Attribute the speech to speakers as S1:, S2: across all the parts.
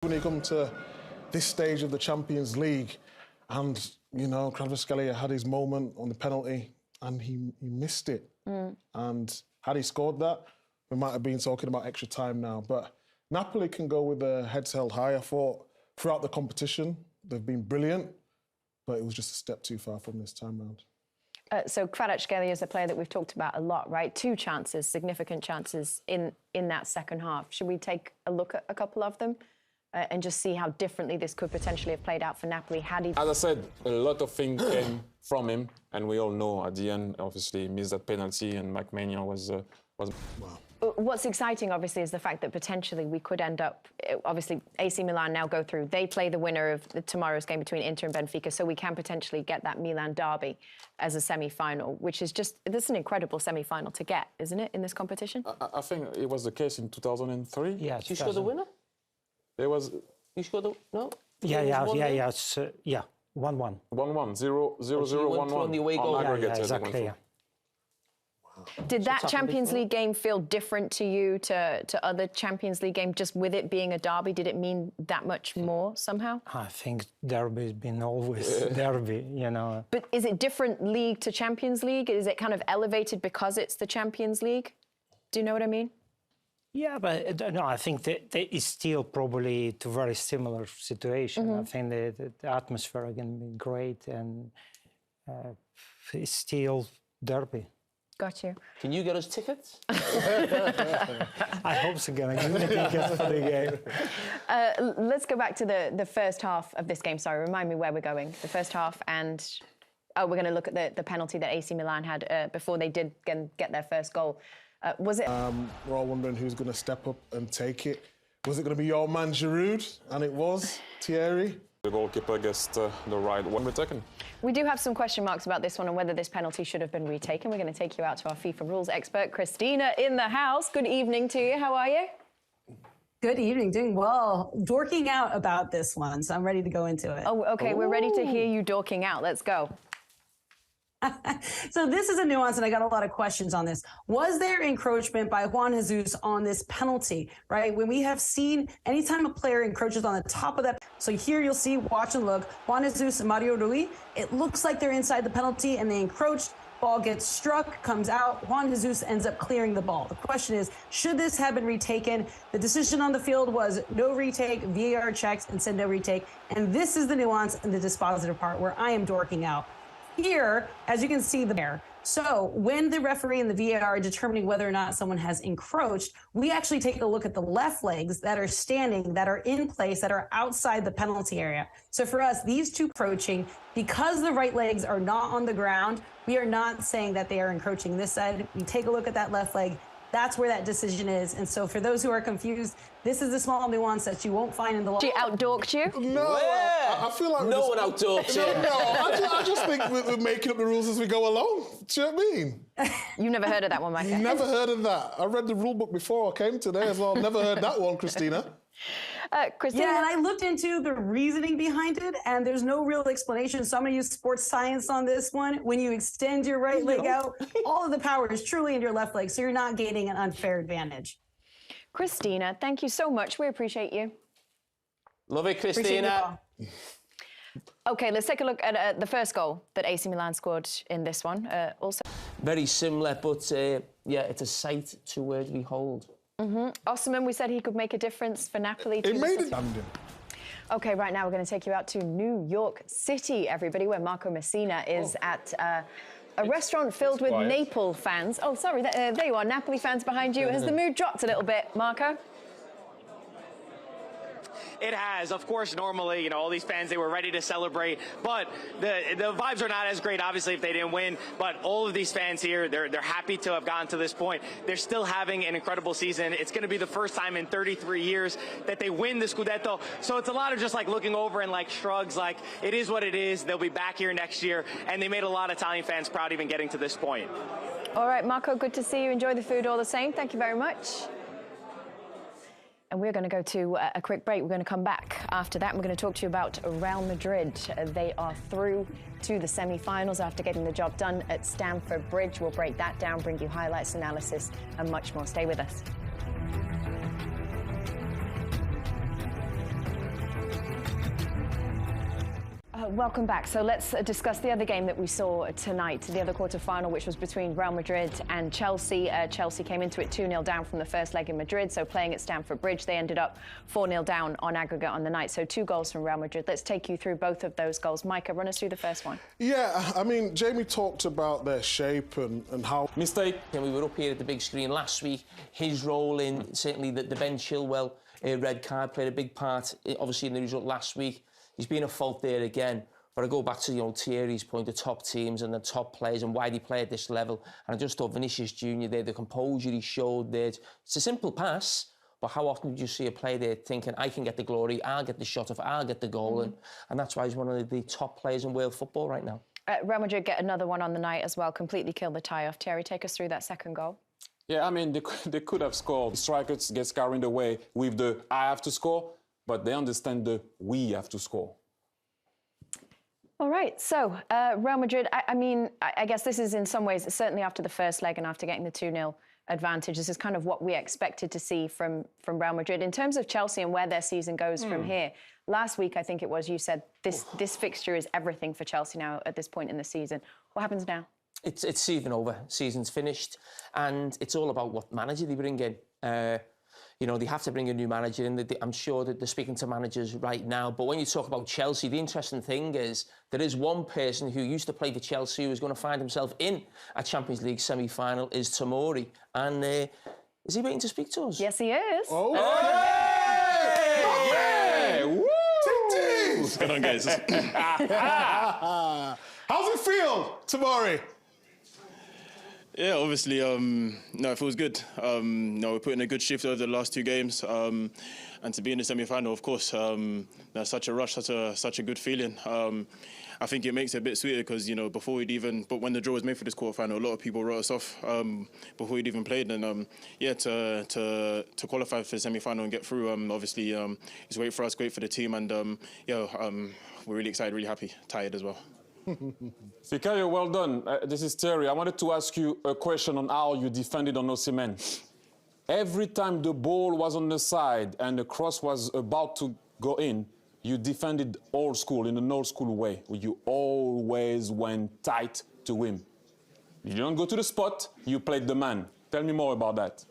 S1: When you come to this stage of the Champions League and, you know, Kvaratskhelia had his moment on the penalty and he missed it. And had he scored that, we might have been talking about extra time now. But Napoli can go with their heads held high. I thought throughout the competition, they've been brilliant, but it was just a step too far from this time round.
S2: So Kvaratskhelia is a player that we've talked about a lot, right? 2 chances, significant chances in that second half. Should we take a look at a couple of them and just see how differently this could potentially have played out for Napoli had he...
S3: As I said, a lot of things came from him, and we all know at the end, obviously, he missed that penalty, and Micah was wow.
S2: What's exciting, obviously, is the fact that potentially we could end up... Obviously, AC Milan now go through. They play the winner of tomorrow's game between Inter and Benfica, so we can potentially get that Milan derby as a semi-final, which is just... This is an incredible semi-final to get, isn't it, in this competition?
S3: I think it was the case in 2003.
S4: Yeah,
S5: you scored the winner?
S3: There was...
S5: You scored the... No?
S4: Yeah. 1-1.
S3: 1-1, 0-0, 1-1
S5: on the away goal.
S4: Yeah, exactly, yeah.
S2: Did that Champions League game feel different to you to other Champions League games, just with it being a derby? Did it mean that much more somehow?
S4: I think derby's been always derby, you know.
S2: But is it different league to Champions League? Is it kind of elevated because it's the Champions League? Do you know what I mean?
S4: Yeah, but no, I think that it's still probably to very similar situation. I think the atmosphere again been great, and it's still derby.
S2: Got you.
S5: Can you get us tickets?
S4: I hope so. Gonna give me tickets for the game.
S2: Let's go back to the first half of this game. Sorry, remind me where we're going. The first half, and we're going to look at the penalty that AC Milan had before they did get their first goal. Was it?
S1: We're all wondering who's going to step up and take it. Was it going to be your man Giroud? And it was Thierry.
S3: The goalkeeper guessed the right one retaken.
S2: We do have some question marks about this one and whether this penalty should have been retaken. We're going to take you out to our FIFA rules expert, Christina, in the house. Good evening to you. How are you?
S6: Good evening. Doing well. Dorking out about this one, so I'm ready to go into it.
S2: Oh, okay. Ooh. We're ready to hear you dorking out. Let's go.
S6: So this is a nuance, and I got a lot of questions on this. Was there encroachment by Juan Jesus on this penalty, right? When we have seen anytime a player encroaches on the top of that, so here you'll see, watch and look, Juan Jesus and Mario Rui, it looks like they're inside the penalty and they encroached, ball gets struck, comes out, Juan Jesus ends up clearing the ball. The question is, should this have been retaken? The decision on the field was no retake, VAR checks and said no retake, and this is the nuance and the dispositive part where I am dorking out. Here, as you can see there, so when the referee and the VAR are determining whether or not someone has encroached, we actually take a look at the left legs that are standing, that are in place, that are outside the penalty area. So for us, these two encroaching, because the right legs are not on the ground, we are not saying that they are encroaching this side. We take a look at that left leg. That's where that decision is. And so for those who are confused, this is the small nuance that you won't find in the law.
S2: She outdorked you?
S1: No, I feel like...
S5: No one outdorked you.
S1: I just think we're making up the rules as we go along. Do you know what I mean?
S2: You've never heard of that one, Micah?
S1: Never heard of that. I read the rule book before I came today as well. Never heard that one, Christina.
S2: Christina?
S6: Yeah, and I looked into the reasoning behind it, and there's no real explanation. So I'm going to use sports science on this one. When you extend your right leg out, all of the power is truly in your left leg, so you're not gaining an unfair advantage.
S2: Christina, thank you so much. We appreciate you.
S5: Love it, Christina.
S2: Okay, let's take a look at the first goal that AC Milan scored in this one. Also,
S5: very similar, but yeah, it's a sight to behold.
S2: Osman, we said he could make a difference for Napoli.
S1: It made it.
S2: Okay, right now we're going to take you out to New York City, everybody, where Marco Messina is at a restaurant filled with Naples fans. Oh, sorry, there you are, Napoli fans behind you. Has the mood dropped a little bit, Marco?
S7: It has. Of course, normally, you know, all these fans, they were ready to celebrate, but the vibes are not as great, obviously, if they didn't win. But all of these fans here, they're happy to have gotten to this point. They're still having an incredible season. It's going to be the first time in 33 years that they win the Scudetto. So it's a lot of just like looking over and like shrugs, like it is what it is. They'll be back here next year. And they made a lot of Italian fans proud even getting to this point.
S2: All right, Marco, good to see you. Enjoy the food all the same. Thank you very much. And we're going to go to a quick break. We're going to come back after that. We're going to talk to you about Real Madrid. They are through to the semi-finals after getting the job done at Stamford Bridge. We'll break that down, bring you highlights, analysis, and much more. Stay with us. Welcome back. So let's discuss the other game that we saw tonight, the other quarter-final, which was between Real Madrid and Chelsea. Chelsea came into it 2-0 down from the first leg in Madrid, so playing at Stamford Bridge, they ended up 4-0 down on aggregate on the night. So 2 goals from Real Madrid. Let's take you through both of those goals. Micah, run us through the first one.
S1: Yeah, I mean, Jamie talked about their shape and how...
S3: Mistake.
S5: And we were up here at the big screen last week. His role in certainly the Ben Chilwell red card played a big part, obviously, in the result last week. He's been a fault there again. But I go back to, Thierry's point, the top teams and the top players and why they play at this level. And I just thought Vinicius Junior there, the composure he showed there. It's a simple pass, but how often do you see a player there thinking, I can get the glory, I'll get the shot off, I'll get the goal. And that's why he's one of the top players in world football right now.
S2: Real Madrid get another one on the night as well, completely killed the tie-off. Thierry, take us through that second goal.
S3: Yeah, I mean, they could have scored. The strikers get carried away with the I have to score, but they understand the we have to score.
S2: All right, so Real Madrid, I guess this is in some ways, certainly after the first leg and after getting the 2-0 advantage, this is kind of what we expected to see from Real Madrid. In terms of Chelsea and where their season goes from here, last week, I think it was, you said this fixture is everything for Chelsea now at this point in the season. What happens now?
S5: It's season over, season's finished, and it's all about what manager they bring in. They have to bring a new manager in. I'm sure that they're speaking to managers right now. But when you talk about Chelsea, the interesting thing is there is one person who used to play for Chelsea who is going to find himself in a Champions League semi-final, is Tomori. And is he waiting to speak to us?
S2: Yes, he is.
S1: Oh,
S3: Hey! Woo!
S8: What's going on, guys?
S1: How's it feel, Tomori?
S8: Yeah, obviously, it feels good. We're putting a good shift over the last 2 games, and to be in the semi-final, of course, that's such a rush, such a good feeling. I think it makes it a bit sweeter because but when the draw was made for this quarterfinal, a lot of people wrote us off before we'd even played, and to qualify for the semi-final and get through, obviously, it's great for us, great for the team, and we're really excited, really happy, tired as well.
S3: Fikayo, well done. This is Terry. I wanted to ask you a question on how you defended on Osimhen. Every time the ball was on the side and the cross was about to go in, you defended old school, in an old school way. You always went tight to him. You don't go to the spot, you played the man. Tell me more about that.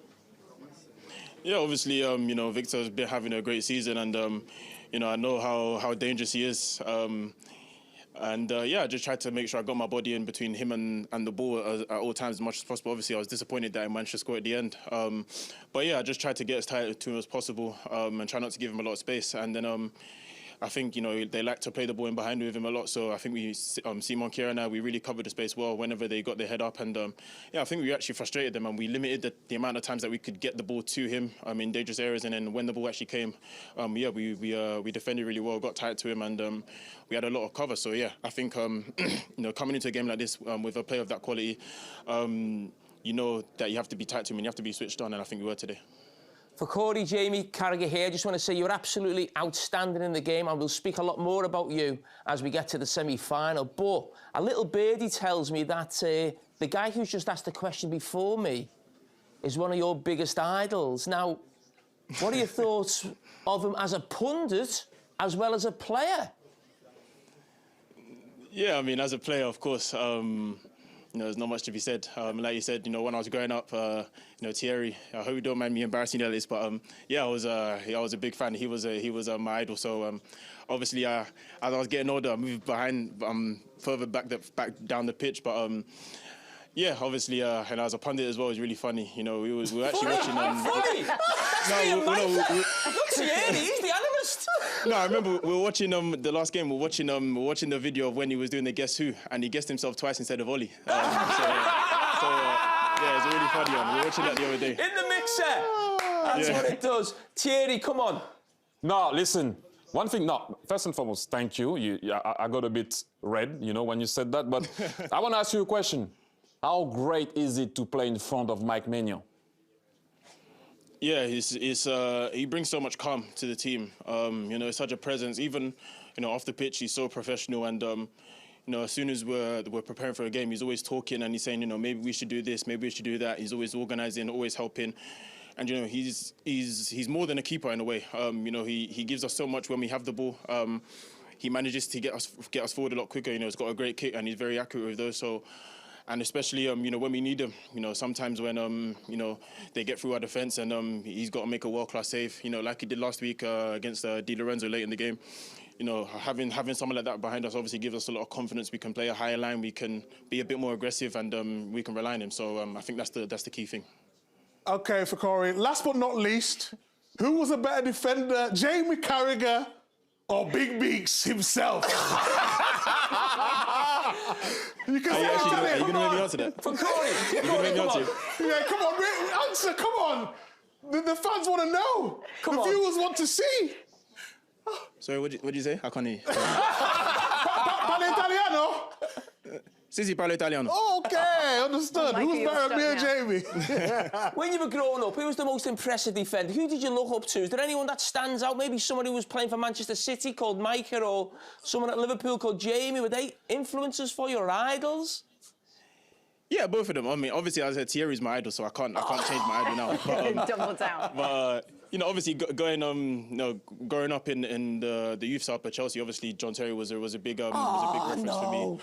S8: Yeah, obviously, Victor's been having a great season, and, I know how dangerous he is. I just tried to make sure I got my body in between him and the ball at all times as much as possible. Obviously, I was disappointed that I managed to score at the end. I just tried to get as tight to him as possible and try not to give him a lot of space. And then I think, they like to play the ball in behind with him a lot. So I think Simon Kjær and I, we really covered the space well whenever they got their head up. And I think we actually frustrated them, and we limited the amount of times that we could get the ball to him in dangerous areas. And then when the ball actually came, we defended really well, got tight to him, and we had a lot of cover. So I think coming into a game like this with a player of that quality, that you have to be tight to him and you have to be switched on, and I think we were today.
S5: For Corey, Jamie, Carragher here, I just want to say you're absolutely outstanding in the game, and we'll speak a lot more about you as we get to the semi-final. But a little birdie tells me that the guy who's just asked the question before me is one of your biggest idols. Now, what are your thoughts of him as a pundit as well as a player?
S8: Yeah, as a player, of course, there's not much to be said. Like you said, when I was growing up, Thierry, I hope you don't mind me embarrassing you, Alice, but I was a big fan. He was my idol. So obviously, as I was getting older, I moved behind, further back down the pitch. But obviously, and as a pundit as well, it was really funny. We were actually watching.
S5: Funny? Not Thierry, he's the analyst.
S8: No, I remember we were watching the last game. We were watching the video of when he was doing the Guess Who, and he guessed himself twice instead of Ollie. It's a really funny one. We were watching that the other day.
S5: In the mixer. That's what it does. Thierry, come on.
S3: No, listen. One thing, first and foremost, thank you. I got a bit red, when you said that. But I want to ask you a question. How great is it to play in front of Mike Maignan?
S8: Yeah, he brings so much calm to the team. He's such a presence. Even, off the pitch, he's so professional. And, as soon as we're preparing for a game, he's always talking and he's saying, maybe we should do this, maybe we should do that. He's always organising, always helping. And, he's more than a keeper in a way. He gives us so much when we have the ball. he manages to get us forward a lot quicker. You know, he's got a great kick and he's very accurate with those. So. And especially, you know, when we need him, you know, sometimes when, you know, they get through our defence and he's got to make a world-class save, you know, like he did last week against Di Lorenzo late in the game. You know, having someone like that behind us obviously gives us a lot of confidence. We can play a higher line, we can be a bit more aggressive, and we can rely on him. So I think that's the key thing.
S1: Okay, for Corey. Last but not least, who was a better defender, Jamie Carragher or Big Beaks himself? You can
S8: Are you going to make me answer that?
S5: For Corey.
S8: You're going to make me answer it?
S1: Yeah, come on, answer, come on. The fans want to know. The viewers want to see.
S8: Sorry, what'd you say? I can't hear you.
S1: Parla italiano?
S8: Sì, parlo italiano.
S1: Okay, understood.
S2: Micah,
S1: Who's
S2: you're
S1: better, me or
S2: stuck
S1: Jamie?
S5: When you were growing up, who was the most impressive defender? Who did you look up to? Is there anyone that stands out? Maybe someone who was playing for Manchester City called Micah, or someone at Liverpool called Jamie? Were they influences for your idols?
S8: Yeah, both of them. I mean, obviously, as I said, Thierry's my idol, so I can't change my idol now. But,
S2: Double down.
S8: But you know, obviously, growing up in the youth side at Chelsea, obviously, John Terry was a big reference for me.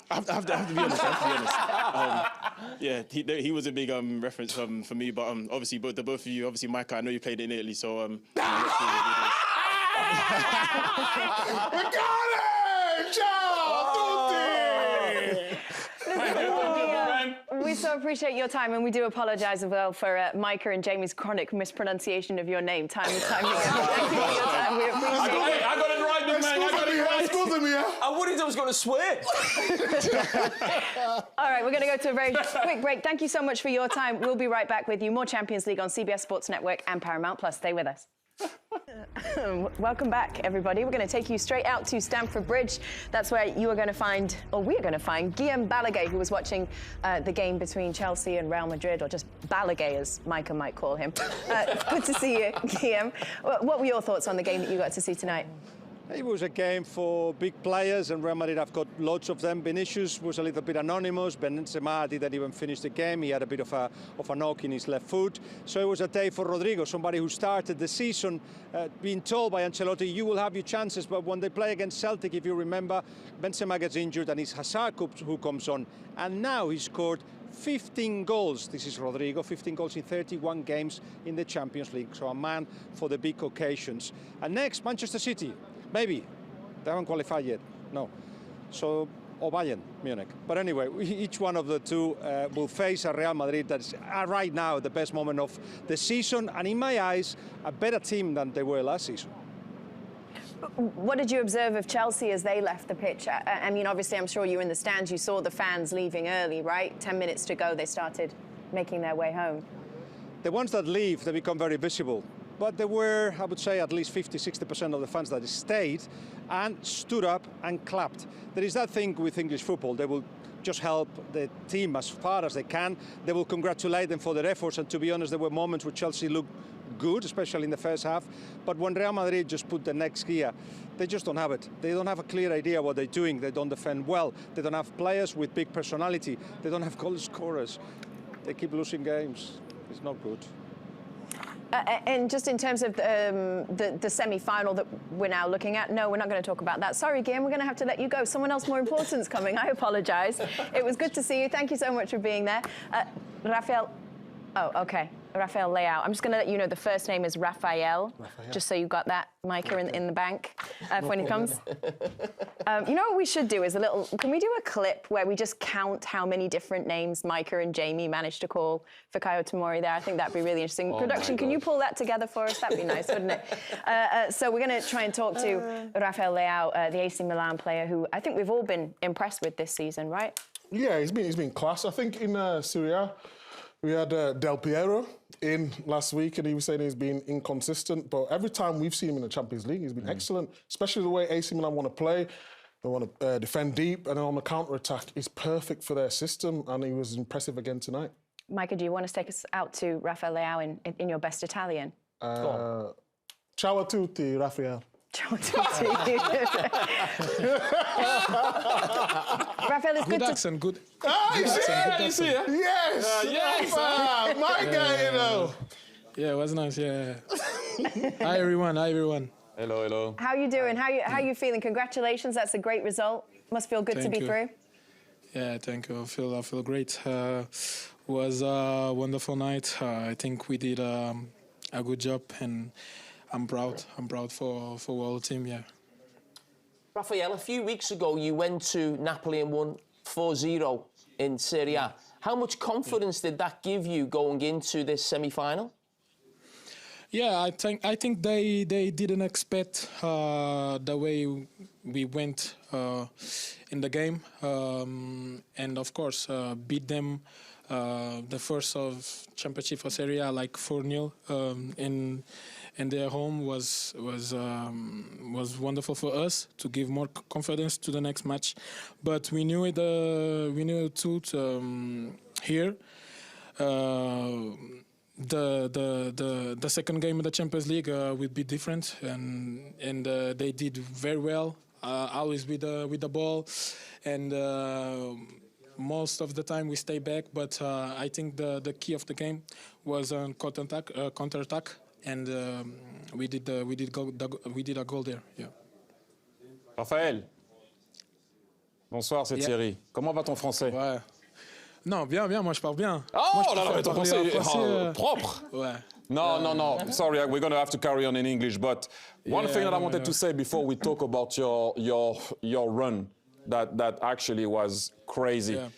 S8: I have to be honest. Yeah, he was a big reference for me. But obviously, the both of you, obviously, Micah, I know you played in Italy, so
S1: We got it! Ciao, tutti!
S2: We so appreciate your time, and we do apologise as well for Micah and Jamie's chronic mispronunciation of your name time and time again. Thank you for your time. We appreciate it.
S3: I got it right, big man. I got it right.
S1: Excuse me,
S5: I worried I was going to swear.
S2: All right, we're going to go to a very quick break. Thank you so much for your time. We'll be right back with you. More Champions League on CBS Sports Network and Paramount Plus. Stay with us. Welcome back, everybody. We're going to take you straight out to Stamford Bridge. That's where you are going to find, or we are going to find, Guillaume Balaguer, who was watching the game between Chelsea and Real Madrid, or just Balaguer, as Micah might call him. Good to see you, Guillaume. What were your thoughts on the game that you got to see tonight?
S9: It was a game for big players, and Real Madrid have got lots of them. Vinicius was a little bit anonymous. Benzema didn't even finish the game. He had a bit of a knock in his left foot. So it was a day for Rodrigo, somebody who started the season being told by Ancelotti, you will have your chances. But when they play against Celtic, if you remember, Benzema gets injured and it's Hazard who comes on. And now he scored 15 goals. This is Rodrigo, 15 goals in 31 games in the Champions League. So a man for the big occasions. And next, Manchester City. Maybe. They haven't qualified yet. No. So, or Bayern Munich. But anyway, each one of the two will face a Real Madrid that's right now at the best moment of the season, and in my eyes, a better team than they were last season.
S2: What did you observe of Chelsea as they left the pitch? I mean, obviously, I'm sure you were in the stands. You saw the fans leaving early, right? 10 minutes to go, they started making their way home.
S9: The ones that leave, they become very visible. But there were, I would say, at least 50–60% of the fans that stayed and stood up and clapped. There is that thing with English football. They will just help the team as far as they can. They will congratulate them for their efforts. And to be honest, there were moments where Chelsea looked good, especially in the first half. But when Real Madrid just put the next gear, they just don't have it. They don't have a clear idea what they're doing. They don't defend well. They don't have players with big personality. They don't have goal scorers. They keep losing games. It's not good.
S2: And just in terms of the semi-final that we're now looking at, no, we're not going to talk about that. Sorry, Guillaume, we're going to have to let you go. Someone else more important is coming. I apologise. It was good to see you. Thank you so much for being there. Rafael. Oh, OK. Rafael Leão. I'm just going to let you know the first name is Rafael, just so you got that, Micah, in the bank for when he comes. You know what we should do is can we do a clip where we just count how many different names Micah and Jamie managed to call for Fikayo Tomori there? I think that'd be really interesting. Production, can you pull that together for us? That'd be nice, wouldn't it? So we're going to try and talk to Rafael Leão, the AC Milan player, who I think we've all been impressed with this season, right?
S1: Yeah, he's been class. I think in Serie A, we had Del Piero in last week, and he was saying he's been inconsistent. But every time we've seen him in the Champions League, he's been excellent, especially the way AC Milan want to play. They want to defend deep, and then on the counter-attack, he's perfect for their system, and he was impressive again tonight.
S2: Micah, do you want to take us out to Rafael Leão in your best Italian?
S1: Ciao a tutti, Rafael.
S2: Ciao a tutti. Rafael, it's good
S10: accent, good.
S1: Ah, you see it?
S10: You see it?
S1: Yes!
S10: Yes!
S1: My guy, you know.
S10: Yeah, it was nice, yeah. Hi, everyone.
S3: Hello, hello.
S2: How are you doing? How you feeling? Congratulations, that's a great result. Must feel good to be through.
S10: Yeah, thank you. I feel great. Was a wonderful night. I think we did a good job, and I'm proud. I'm proud for all the team. Yeah.
S5: Raphael, a few weeks ago you went to Napoli and won 4-0 in Serie A. How much confidence did that give you going into this semi-final?
S10: Yeah, I think they didn't expect the way we went in the game, and of course beat them the first of championship for Serie A like 4-0 in their home was wonderful for us to give more confidence to the next match, but we knew it too here. The second game of the Champions League will be different, and they did very well, always with the ball, and most of the time we stay back. But I think the key of the game was on counter-attack, and we did a goal there. Yeah.
S3: Raphaël. Bonsoir, c'est Thierry. Comment va ton français?
S10: Ouais. Non, bien, moi je parle bien.
S3: Oh là là, ton français propre.
S10: Ouais.
S3: No. Sorry, we're going to have to carry on in English. But one thing that I wanted to say before we talk about your run that actually was crazy.
S10: Yeah.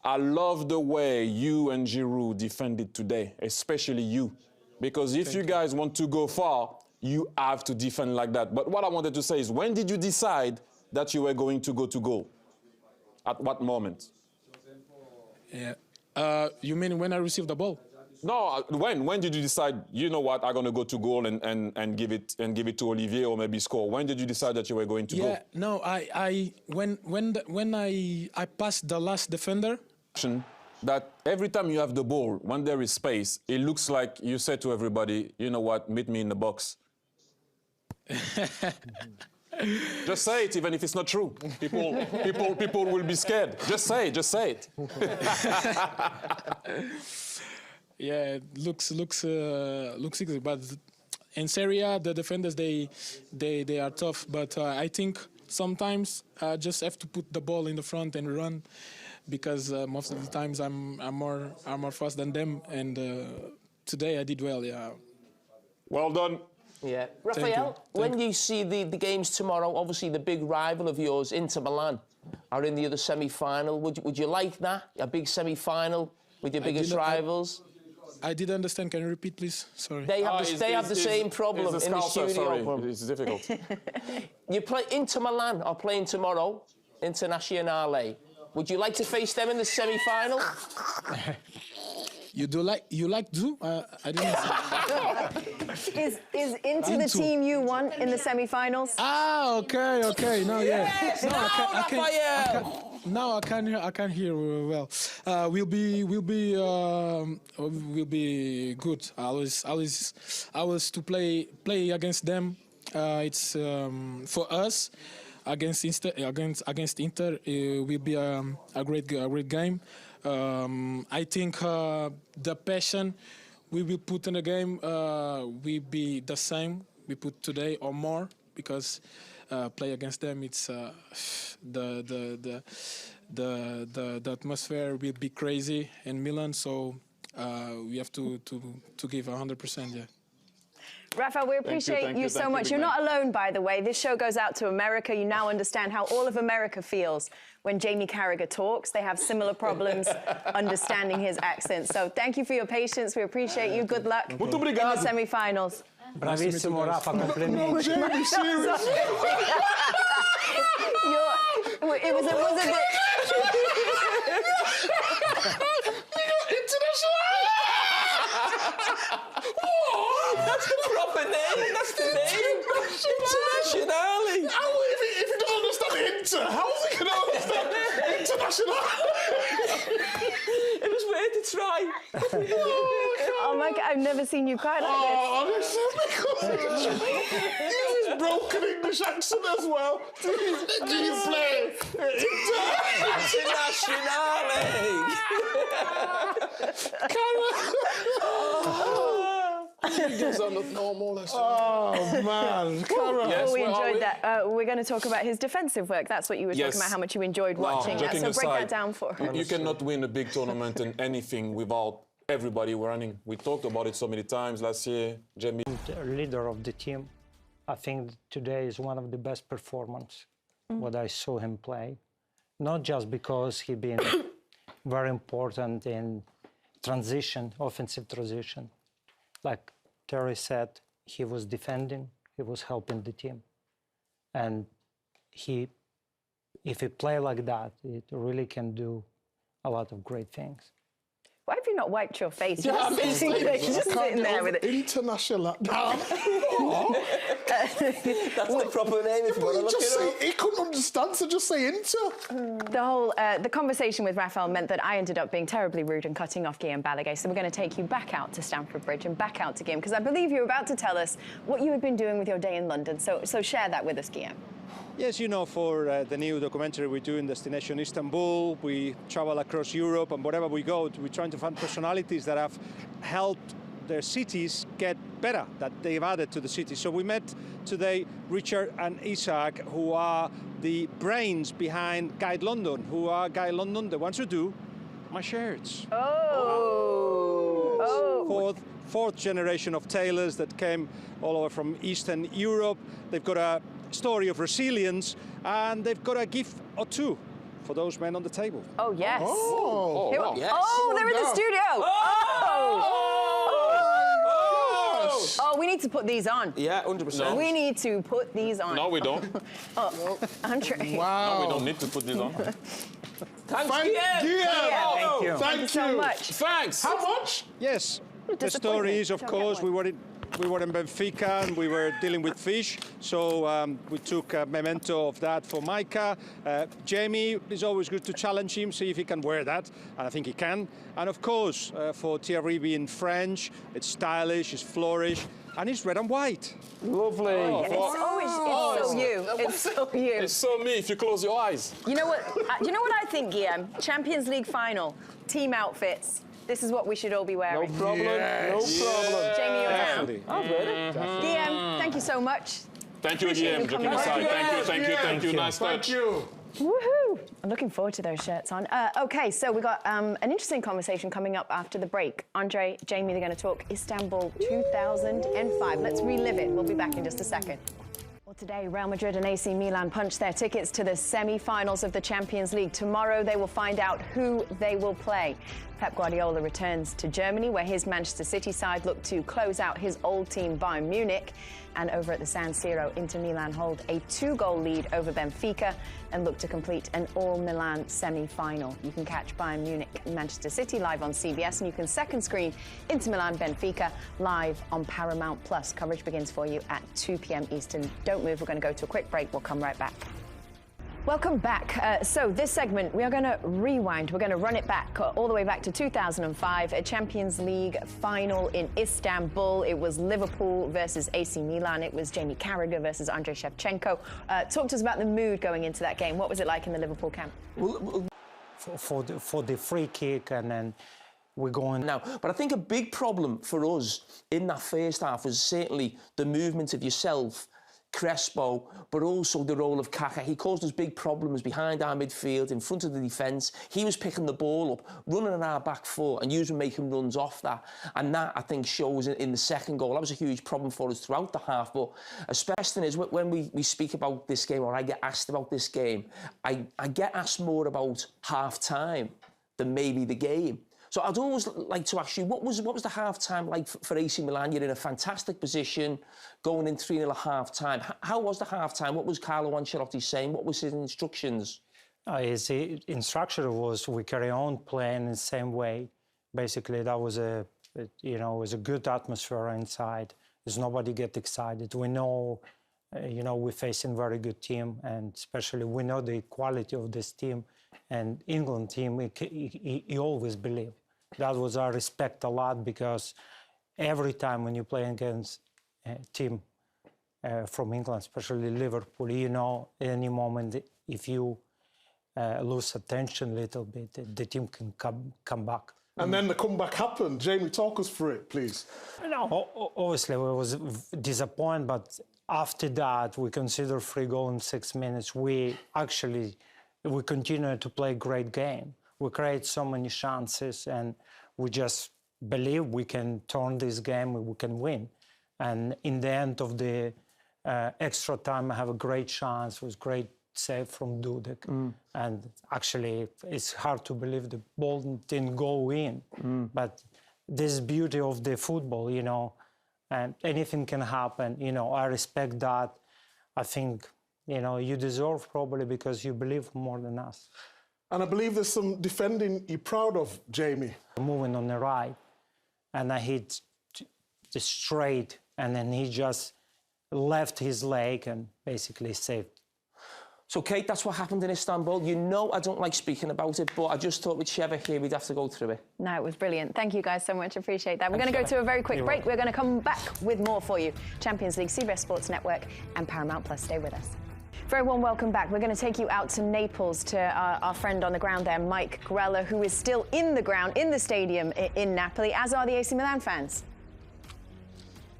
S3: I love the way you and Giroud defended today, especially you. Because if you guys want to go far, you have to defend like that. But what I wanted to say is, when did you decide that you were going to go to goal? At what moment?
S10: Yeah. You mean when I received the ball?
S3: No, when did you decide, you know what, I'm going to go to goal and give it to Olivier or maybe score? When did you decide that you were going to go?
S10: Yeah, no, when I passed the last defender.
S3: That every time you have the ball, when there is space, it looks like you said to everybody, you know what, meet me in the box. Just say it, even if it's not true. People will be scared. Just say it.
S10: Yeah, it looks easy, but in Serie A, the defenders they are tough. But I think sometimes I just have to put the ball in the front and run, because most of the times I'm more fast than them. And today I did well. Yeah.
S3: Well done.
S5: Yeah. Raphael, when you see the games tomorrow, obviously the big rival of yours, Inter Milan, are in the other semi-final. Would you like that? A big semi-final with your biggest rivals?
S10: I didn't understand. Can you repeat, please? Sorry.
S5: They have the same problem in the studio.
S3: Sorry, it's difficult.
S5: You play Inter Milan are playing tomorrow, Internazionale. Would you like to face them in the semi-final?
S10: You like do? I didn't say.
S2: Is Inter the team you want in the semi-finals?
S10: Ah, okay. No, yeah.
S5: Yes, Raphael.
S10: Now I can hear well. We'll be good. I was to play against them. It's for us against Inter. Will be a great game. I think the passion we will put in the game will be the same we put today or more, because play against them, it's the atmosphere will be crazy in Milan, so we have to give 100%. Yeah.
S2: Rafa, we appreciate you so much. You're not alone, by the way. This show goes out to America. You now understand how all of America feels when Jamie Carragher talks. They have similar problems understanding his accent. So thank you for your patience. We appreciate you. Good luck in the semi-finals.
S4: Bravissimo, Rafa, complimenti.
S2: It was a bit...
S5: That's the proper name. That's the name. Internazionale.
S1: If he doesn't understand Inter, how is he going to understand International?
S5: It was worth a try.
S2: Oh my God, I've never seen you cry like this.
S1: He's broken English accent as well. Do you play
S5: Internazionale.
S1: These are not normal. Oh, man. Carra.
S3: Yes,
S2: we
S3: where are
S2: enjoyed
S3: we?
S2: that. We're going to talk about his defensive work. That's what you were
S3: Yes.
S2: talking about, how much you enjoyed watching that.
S3: joking
S2: So break that
S3: aside,
S2: down for us.
S3: You cannot win a big tournament in anything without everybody running. We talked about it so many times last year, Jamie.
S4: The leader of the team, I think today is one of the best performances what I saw him play. Not just because he been very important in transition, offensive transition. Like Terry said, he was defending, he was helping the team. And if he play like that, it really can do a lot of great things.
S2: Why have you not wiped your face?
S1: Yeah,
S2: You're just sitting there, you're just sitting there with it.
S1: International.
S5: That's the proper name if you want to look it up.
S1: He couldn't understand, so just say Inter.
S2: The whole the conversation with Rafael meant that I ended up being terribly rude and cutting off Guillaume Balaguer. So we're going to take you back out to Stamford Bridge and back out to Guillaume, because I believe you're about to tell us what you had been doing with your day in London. So share that with us, Guillaume.
S9: Yes, you know, for the new documentary we do in Destination Istanbul, we travel across Europe, and wherever we go, we're trying to find personalities that have helped their cities get better, that they've added to the city. So we met today Richard and Isaac, who are the brains behind Guide London, who are Guide London, the ones who do my shirts. Fourth generation of tailors that came all over from Eastern Europe. They've got a story of resilience, and they've got a gift or two for those men on the table.
S2: Oh, yes.
S3: wow.
S5: Yes.
S2: Oh, they're in the studio. Oh, we need to put these on.
S5: Yeah, 100%.
S2: We need to put these on.
S3: No, we don't.
S2: Andre.
S1: Wow.
S3: No, we don't need to put this on.
S5: Thanks,
S1: Thank you.
S4: Thank you.
S2: Thank you so much.
S3: Thanks.
S1: How much?
S9: Yes, the
S2: disappointment.
S9: story is, of
S2: Don't
S9: course,
S2: get
S9: we were in Benfica and we were dealing with fish, so we took a memento of that for Micah. Jamie, it's always good to challenge him, see if he can wear that, and I think he can. And of course, for Thierry being French, it's stylish, it's flourish, and it's red and white.
S3: Lovely.
S2: It's so you. It's so you.
S3: It's so me if you close your eyes.
S2: You know what? You know what I think, Guillaume? Champions League final, team outfits. This is what we should all be wearing.
S5: No problem. No problem.
S2: Jamie, you're down.
S5: I'll wear it.
S2: Guillaume, thank you so much.
S3: Thank you,
S2: Appreciate
S3: Guillaume.
S2: you
S3: Joking
S2: coming
S3: aside.
S2: by.
S3: Thank you. Nice
S1: Thank
S3: touch.
S1: you.
S2: Woohoo! I'm looking forward to those shirts on. Okay, so we got an interesting conversation coming up after the break. Andre, Jamie, they're going to talk Istanbul 2005. Let's relive it. We'll be back in just a second. Well, today, Real Madrid and AC Milan punched their tickets to the semi-finals of the Champions League. Tomorrow, they will find out who they will play. Pep Guardiola returns to Germany, where his Manchester City side look to close out his old team, Bayern Munich. And over at the San Siro, Inter Milan hold a 2-goal lead over Benfica and look to complete an all-Milan semi-final. You can catch Bayern Munich and Manchester City live on CBS, and you can second screen Inter Milan Benfica live on Paramount+. Coverage begins for you at 2 p.m. Eastern. Don't move. We're going to go to a quick break. We'll come right back. Welcome back. So this segment, we are going to rewind. We're going to run it back all the way back to 2005, a Champions League final in Istanbul. It was Liverpool versus AC Milan. It was Jamie Carragher versus Andrei Shevchenko. Talk to us about the mood going into that game. What was it like in the Liverpool camp?
S4: For the free kick, and then we're going
S5: now. But I think a big problem for us in that first half was certainly the movement of yourself, Crespo, but also the role of Carra. He caused us big problems behind our midfield, in front of the defence. He was picking the ball up, running in our back foot, and you were making runs off that. And that, I think, shows in the second goal. That was a huge problem for us throughout the half. But especially is when we speak about this game, or I get asked about this game, I get asked more about half-time than maybe the game. So I'd always like to ask you, what was the half-time like for AC Milan? You're in a fantastic position, going in 3-0 at half-time. How was the half-time? What was Carlo Ancelotti saying? What was his instructions?
S4: His instruction was we carry on playing in the same way. Basically, that was it was a good atmosphere inside. There's nobody get excited. We know, we're facing a very good team, and especially we know the quality of this team. And England team, he always believed. That was our respect a lot, because every time when you play against a team from England, especially Liverpool, any moment if you lose attention a little bit, the team can come back.
S1: And then the comeback happened. Jamie, talk us through it, please.
S4: No, obviously, we was disappointed, but after that, we considered 3 goals in 6 minutes. We continued to play a great game. We create so many chances, and we just believe we can turn this game, we can win. And in the end of the extra time, I have a great chance. It was great save from Dudek. And actually, it's hard to believe the ball didn't go in. But this is beauty of the football, you know, and anything can happen. You know, I respect that. I think, you know, you deserve probably because you believe more than us.
S1: And I believe there's some defending you're proud of, Jamie.
S4: Moving on the right, and I hit the straight, and then he just left his leg and basically saved.
S5: So, Kate, that's what happened in Istanbul. You know I don't like speaking about it, but I just thought with Sheva here, we'd have to go through it.
S2: No, it was brilliant. Thank you guys so much. Appreciate that. We're going to go to a very quick break. We're going to come back with more for you. Champions League, CBS Sports Network and Paramount Plus. Stay with us. Very warm welcome back. We're going to take you out to Naples to our friend on the ground there, Mike Grella, who is still in the ground, in the stadium in Napoli, as are the AC Milan fans.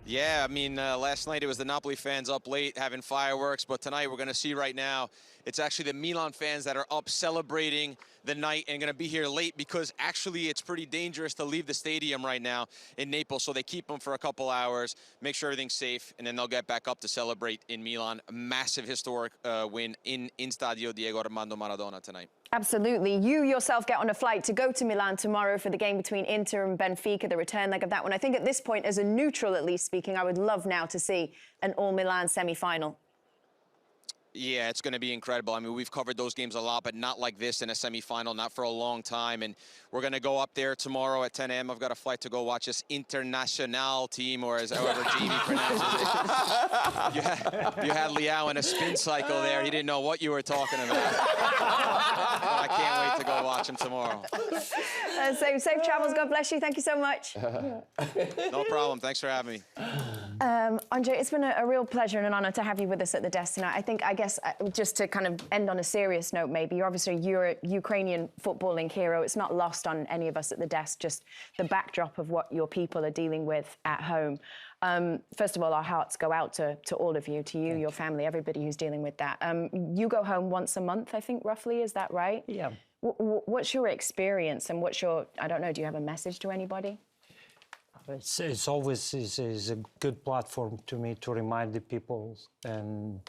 S11: Yeah, I mean, last night it was the Napoli fans up late having fireworks, but tonight we're going to see right now it's actually the Milan fans that are up celebrating the night and going to be here late because actually it's pretty dangerous to leave the stadium right now in Naples, so they keep them for a couple hours, make sure everything's safe, and then they'll get back up to celebrate in Milan. A massive historic win in Stadio Diego Armando Maradona tonight.
S2: Absolutely. You yourself get on a flight to go to Milan tomorrow for the game between Inter and Benfica, the return leg of that one. I think at this point, as a neutral at least speaking, I would love now to see an all-Milan semi-final.
S11: Yeah, it's going to be incredible. I mean, we've covered those games a lot, but not like this in a semifinal, not for a long time. And we're going to go up there tomorrow at 10 a.m. I've got a flight to go watch this International team, or as however Jamie pronounces it. You had Leão in a spin cycle there. He didn't know what you were talking about. I can't wait to go watch him tomorrow.
S2: Safe travels. God bless you. Thank you so much.
S11: No problem. Thanks for having me.
S2: Andre, it's been a real pleasure and an honour to have you with us at the desk tonight. I guess, just to kind of end on a serious note, maybe, you're a Ukrainian footballing hero. It's not lost on any of us at the desk, just the backdrop of what your people are dealing with at home. First of all, our hearts go out to all of you, to you, your family, everybody who's dealing with that. You go home once a month, I think, roughly, is that right?
S4: Yeah.
S2: What's your experience and what's your, I don't know, do you have a message to anybody?
S4: It's always is a good platform to me to remind the people and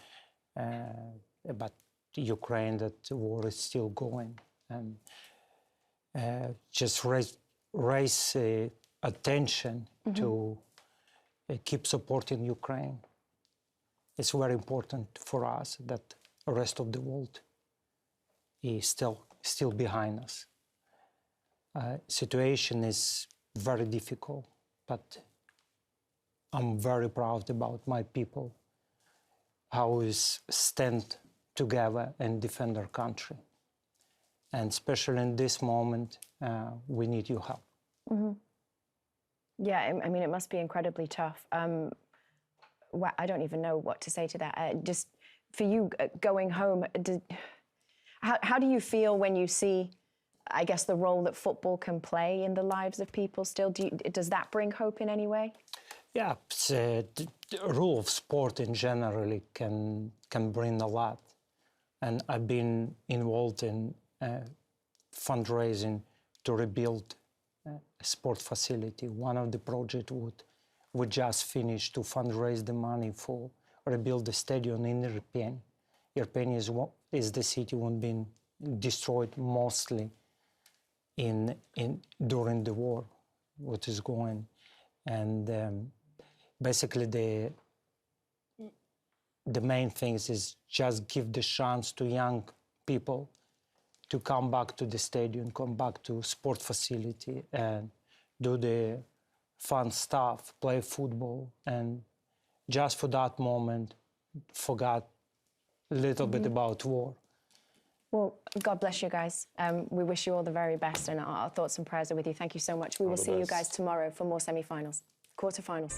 S4: about Ukraine that the war is still going, and just raise attention to keep supporting Ukraine. It's very important for us that the rest of the world is still behind us. Situation is very difficult, but I'm very proud about my people, how we stand together and defend our country. And especially in this moment, we need your help.
S2: Mm-hmm. Yeah, I mean, it must be incredibly tough. I don't even know what to say to that. Just for you going home, how do you feel when you see, I guess, the role that football can play in the lives of people still? Does that bring hope in any way?
S4: Yeah, the role of sport in general can bring a lot. And I've been involved in fundraising to rebuild a sport facility. One of the projects we just finished to fundraise the money for rebuild the stadium in Irpin. Irpin is the city one been destroyed mostly during the war, what is going, and basically the main things is just give the chance to young people to come back to the stadium, come back to sport facility and do the fun stuff, play football, and just for that moment forgot a little bit about war.
S2: Well, God bless you guys. We wish you all the very best, and our thoughts and prayers are with you. Thank you so much. We will see you guys tomorrow for more semi-finals, quarter-finals.